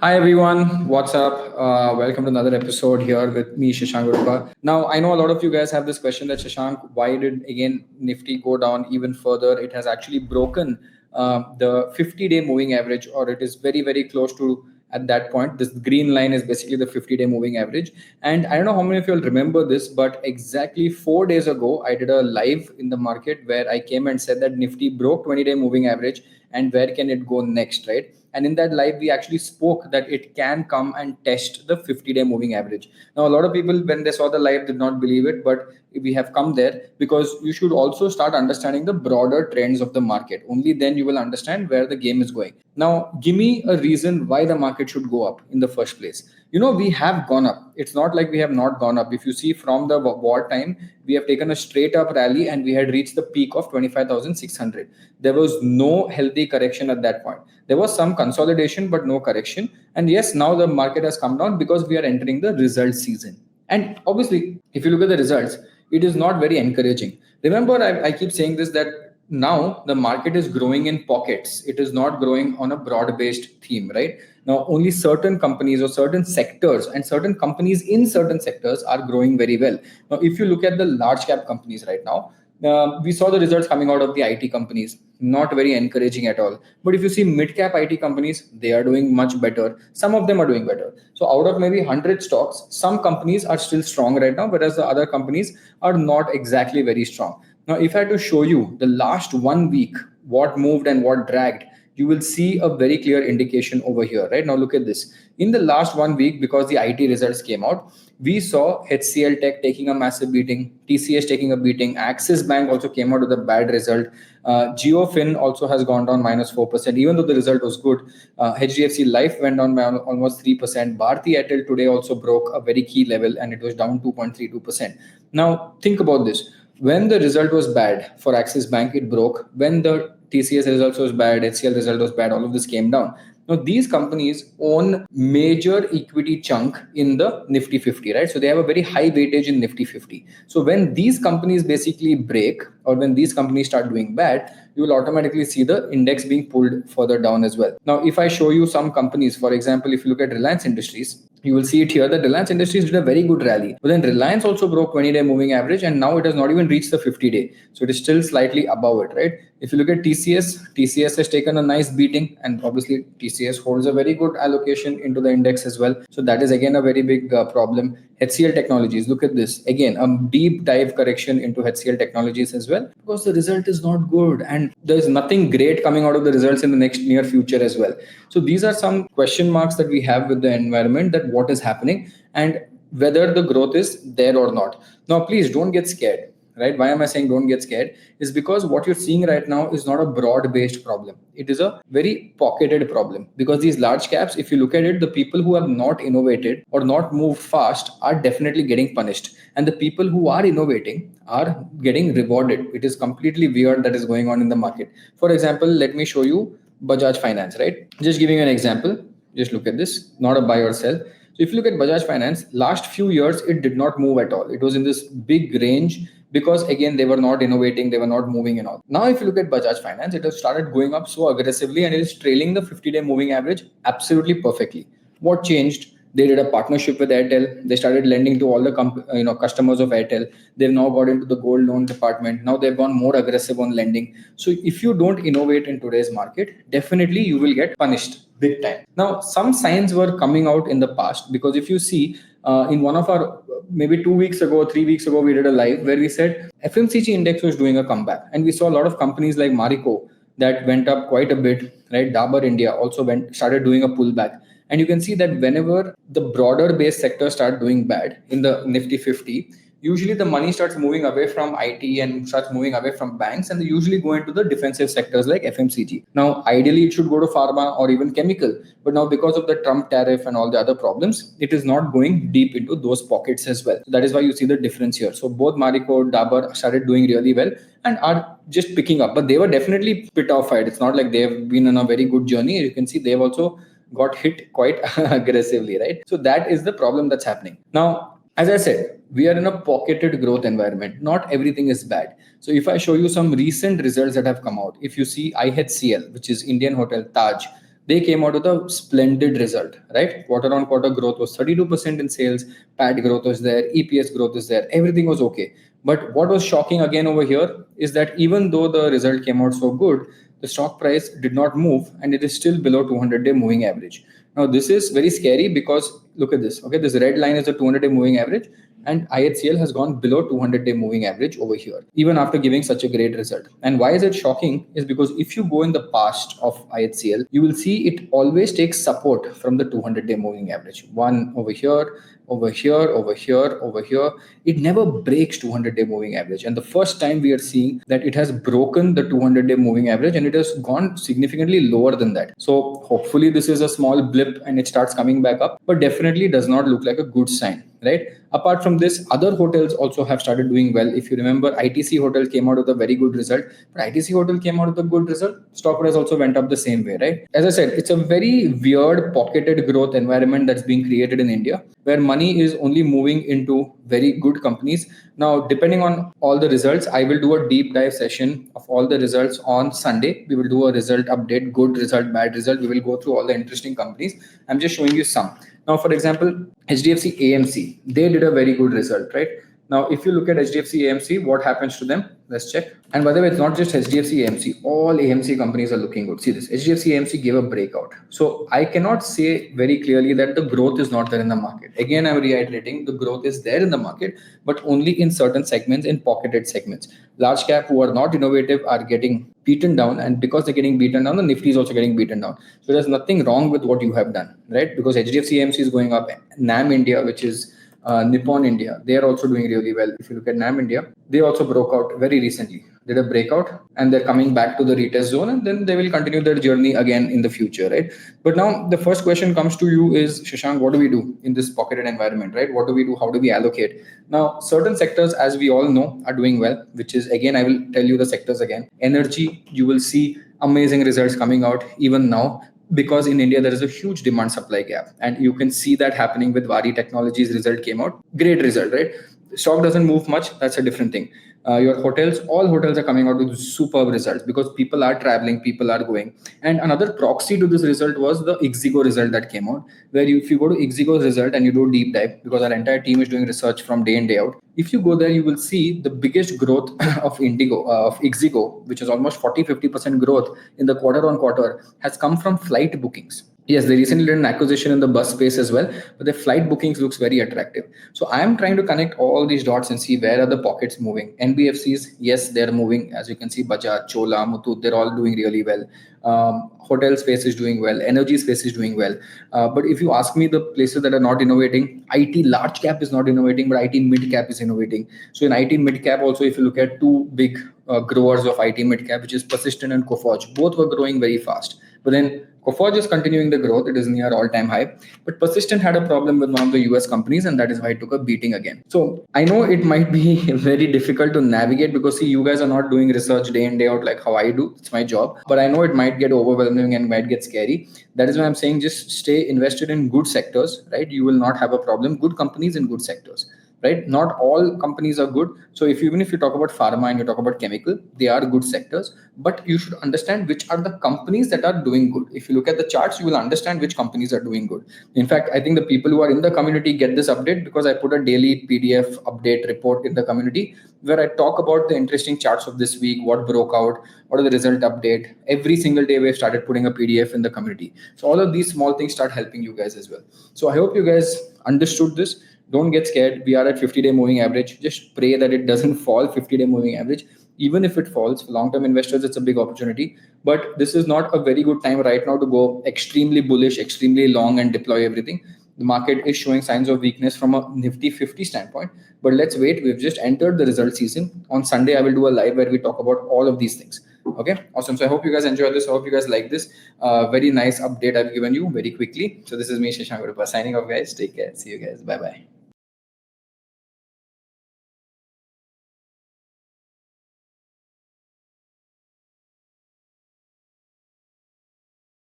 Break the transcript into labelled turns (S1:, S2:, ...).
S1: Hi everyone, what's up? Welcome to another episode here with me, Shashank Udupa. Now, I know a lot of you guys have this question that Shashank, why did again Nifty go down even further? It has actually broken the 50-day moving average, or it is very, very close to at that point. This green line is basically the 50-day moving average. And I don't know how many of you will remember this, but exactly 4 days ago, I did a live in the market where I came and said that Nifty broke 20-day moving average and where can it go next, right? And in that live, we actually spoke that it can come and test the 50-day moving average. Now, a lot of people, when they saw the live, did not believe it, but we have come there because you should also start understanding the broader trends of the market. Only then you will understand where the game is going. Now, give me a reason why the market should go up in the first place. We have gone up. It's not like we have not gone up. If you see from the war time, we have taken a straight up rally and we had reached the peak of 25,600. There was no healthy correction at that point. There was some consolidation, but no correction. And yes, now the market has come down because we are entering the result season. And obviously, if you look at the results, it is not very encouraging. Remember, I keep saying this that now the market is growing in pockets. It is not growing on a broad based theme, right? Now, only certain companies or certain sectors and certain companies in certain sectors are growing very well. Now, if you look at the large cap companies right now, we saw the results coming out of the IT companies, not very encouraging at all. But if you see mid cap IT companies, they are doing much better. Some of them are doing better. So out of maybe 100 stocks, some companies are still strong right now, whereas the other companies are not exactly very strong. Now, if I had to show you the last 1 week, what moved and what dragged, you will see a very clear indication over here, right? Now, look at this. In the last 1 week, because the IT results came out, we saw HCL Tech taking a massive beating, TCS taking a beating, Axis Bank also came out with a bad result. GeoFin also has gone down -4%, even though the result was good. HDFC Life went down by almost 3%. Bharti Airtel today also broke a very key level and it was down 2.32%. Now, think about this. When the result was bad for Axis Bank, it broke. When the TCS result was bad, HCL result was bad, all of this came down. Now, these companies own major equity chunk in the Nifty 50, right? So they have a very high weightage in Nifty 50. So when these companies basically break or when these companies start doing bad, you will automatically see the index being pulled further down as well. Now, if I show you some companies, for example, if you look at Reliance Industries, you will see it here that Reliance Industries did a very good rally. But then Reliance also broke 20-day moving average and now it has not even reached the 50-day. So it is still slightly above it, right? If you look at TCS has taken a nice beating and obviously TCS holds a very good allocation into the index as well. So that is again a very big problem. HCL Technologies, look at this. Again, a deep dive correction into HCL Technologies as well because the result is not good and there's nothing great coming out of the results in the next near future as well. So these are some question marks that we have with the environment, that what is happening and whether the growth is there or not. Now, please don't get scared, right? Why am I saying don't get scared? Is because what you're seeing right now is not a broad based problem. It is a very pocketed problem because these large caps, if you look at it, the people who have not innovated or not moved fast are definitely getting punished. And the people who are innovating are getting rewarded. It is completely weird that is going on in the market. For example, let me show you Bajaj Finance, right? Just giving you an example. Just look at this, not a buy or sell. So if you look at Bajaj Finance, last few years, it did not move at all. It was in this big range because again, they were not innovating, they were not moving and all. Now, if you look at Bajaj Finance, it has started going up so aggressively and it is trailing the 50-day moving average absolutely perfectly. What changed? They did a partnership with Airtel. They started lending to all the customers of Airtel. They've now got into the gold loan department. Now they've gone more aggressive on lending. So if you don't innovate in today's market, definitely you will get punished big time. Now, some signs were coming out in the past because if you see in one of our maybe 2 weeks ago, 3 weeks ago, we did a live where we said FMCG index was doing a comeback, and we saw a lot of companies like Marico that went up quite a bit, right? Dabur India also started doing a pullback. And you can see that whenever the broader base sectors start doing bad in the Nifty 50, usually the money starts moving away from IT and starts moving away from banks, and they usually go into the defensive sectors like FMCG. Now, ideally, it should go to pharma or even chemical, but now because of the Trump tariff and all the other problems, it is not going deep into those pockets as well. So that is why you see the difference here. So both Marico, Dabur started doing really well and are just picking up, but they were definitely bit off it. It's not like they've been on a very good journey. You can see they've also got hit quite aggressively, right? So that is the problem that's happening. Now, as I said, we are in a pocketed growth environment. Not everything is bad. So if I show you some recent results that have come out, if you see IHCL, which is Indian Hotel Taj, they came out with a splendid result, right? Quarter on quarter growth was 32% in sales, PAT growth was there, EPS growth is there, everything was okay. But what was shocking again over here is that even though the result came out so good, the stock price did not move and it is still below 200-day moving average. Now, this is very scary because look at this. Okay, this red line is the 200-day moving average, and IHCL has gone below 200-day moving average over here, even after giving such a great result. And why is it shocking? Is because if you go in the past of IHCL, you will see it always takes support from the 200-day moving average. One over here, over here, over here, over here. It never breaks 200-day moving average. And the first time we are seeing that it has broken the 200-day moving average and it has gone significantly lower than that. So hopefully this is a small blip and it starts coming back up, but definitely does not look like a good sign, right? Apart from this, other hotels also have started doing well. If you remember, ITC Hotel came out with a very good result, but ITC Hotel came out with a good result. Stock price also went up the same way, right? As I said, it's a very weird pocketed growth environment that's being created in India, where money is only moving into very good companies. Now, depending on all the results, I will do a deep dive session of all the results on Sunday. We will do a result update, good result, bad result. We will go through all the interesting companies. I'm just showing you some. Now, for example, HDFC AMC, they did a very good result, right? Now, if you look at HDFC AMC, what happens to them? Let's check. And by the way, it's not just HDFC AMC. All AMC companies are looking good. See this, HDFC AMC gave a breakout. So I cannot say very clearly that the growth is not there in the market. Again, I'm reiterating, the growth is there in the market, but only in certain segments, in pocketed segments. Large cap who are not innovative are getting beaten down, and because they're getting beaten down, the Nifty is also getting beaten down. So there's nothing wrong with what you have done, right? Because HDFC AMC is going up. NAM India, which is Nippon India, they are also doing really well. If you look at NAM India, they also broke out very recently, did a breakout, and they're coming back to the retest zone, and then they will continue their journey again in the future, right? But now the first question comes to you is, Shashank, what do we do in this pocketed environment, right? What do we do? How do we allocate? Now, certain sectors, as we all know, are doing well, which is, again, I will tell you the sectors again. Energy, you will see amazing results coming out even now, because in India, there is a huge demand supply gap. And you can see that happening with Vari Technologies result came out. Great result, right? Stock doesn't move much. That's a different thing. Your hotels, all hotels are coming out with superb results because people are traveling, people are going. And another proxy to this result was the Ixigo result that came out, where if you go to Ixigo's result and you do deep dive, because our entire team is doing research from day in, day out. If you go there, you will see the biggest growth of Ixigo, which is almost 40-50% growth in the quarter on quarter, has come from flight bookings. Yes, they recently did an acquisition in the bus space as well, but the flight bookings looks very attractive. So I am trying to connect all these dots and see where are the pockets moving. NBFCs, yes, they're moving. As you can see, Bajaj, Chola, Muthoot, they're all doing really well. Hotel space is doing well. Energy space is doing well. But if you ask me the places that are not innovating, IT large cap is not innovating, but IT mid cap is innovating. So in IT mid cap also, if you look at two big growers of IT mid cap, which is Persistent and Coforge, both were growing very fast. But then Coforge is continuing the growth. It is near all-time high. But Persistent had a problem with one of the US companies, and that is why it took a beating again. So I know it might be very difficult to navigate because, see, you guys are not doing research day in, day out like how I do. It's my job. But I know it might get overwhelming and might get scary. That is why I'm saying just stay invested in good sectors, right? You will not have a problem. Good companies in good sectors. Right? Not all companies are good. So even if you talk about pharma and you talk about chemical, they are good sectors, but you should understand which are the companies that are doing good. If you look at the charts, you will understand which companies are doing good. In fact, I think the people who are in the community get this update because I put a daily PDF update report in the community where I talk about the interesting charts of this week, what broke out, what are the result update. Every single day we've started putting a PDF in the community. So all of these small things start helping you guys as well. So I hope you guys understood this. Don't get scared. We are at 50-day moving average. Just pray that it doesn't fall 50-day moving average. Even if it falls, for long-term investors, it's a big opportunity. But this is not a very good time right now to go extremely bullish, extremely long and deploy everything. The market is showing signs of weakness from a Nifty 50 standpoint. But let's wait. We've just entered the result season. On Sunday, I will do a live where we talk about all of these things. Okay, awesome. So I hope you guys enjoyed this. I hope you guys like this. Very nice update I've given you very quickly. So this is me, Shashank Udupa, signing off, guys. Take care. See you guys. Bye-bye.